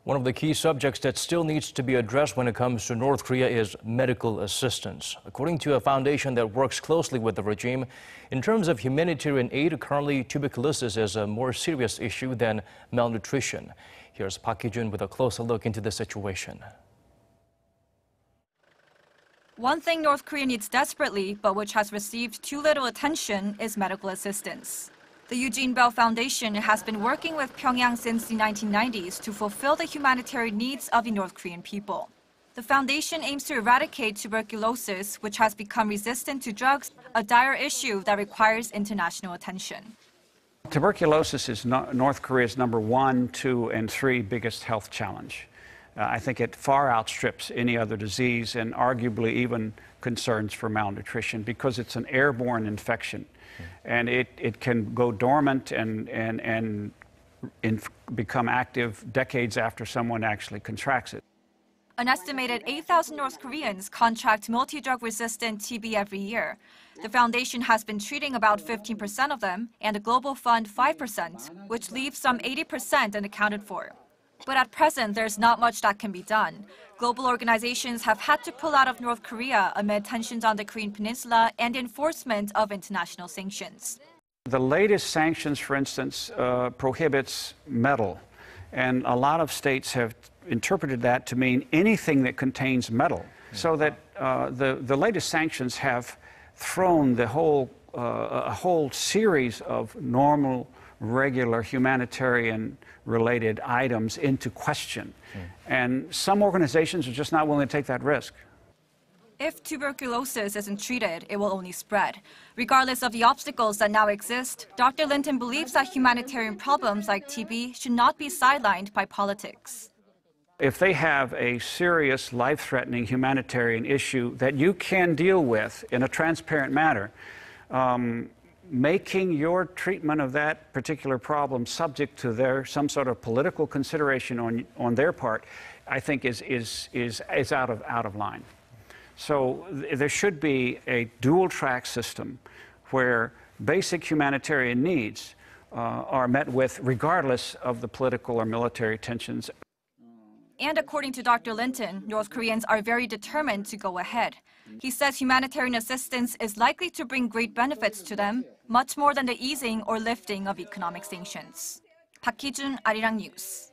One of the key subjects that still needs to be addressed when it comes to North Korea is medical assistance. According to a foundation that works closely with the regime, in terms of humanitarian aid, currently tuberculosis is a more serious issue than malnutrition. Here's Park Hee-jun with a closer look into the situation. One thing North Korea needs desperately, but which has received too little attention, is medical assistance. The Eugene Bell Foundation has been working with Pyongyang since the 1990s to fulfill the humanitarian needs of the North Korean people. The foundation aims to eradicate tuberculosis, which has become resistant to drugs, a dire issue that requires international attention. Tuberculosis is North Korea's number 1, 2, and 3 biggest health challenge. I think it far outstrips any other disease and arguably even concerns for malnutrition because it's an airborne infection. And it can go dormant and become active decades after someone actually contracts it. An estimated 8,000 North Koreans contract multi-drug-resistant TB every year. The foundation has been treating about 15% of them, and the Global Fund 5%, which leaves some 80% unaccounted for. But at present, there's not much that can be done. Global organizations have had to pull out of North Korea amid tensions on the Korean Peninsula and enforcement of international sanctions. The latest sanctions, for instance, prohibits metal. And a lot of states have interpreted that to mean anything that contains metal. So that the latest sanctions have thrown a whole series of normal, regular humanitarian-related items into question. And some organizations are just not willing to take that risk. If tuberculosis isn't treated, it will only spread. Regardless of the obstacles that now exist, Dr. Linton believes that humanitarian problems like TB should not be sidelined by politics. If they have a serious, life-threatening humanitarian issue that you can deal with in a transparent manner, making your treatment of that particular problem subject to some sort of political consideration on their part, I think is out of line. So there should be a dual-track system where basic humanitarian needs are met with regardless of the political or military tensions. And according to Dr. Linton, North Koreans are very determined to go ahead. He says humanitarian assistance is likely to bring great benefits to them, much more than the easing or lifting of economic sanctions. Park Hee-jun, Arirang News.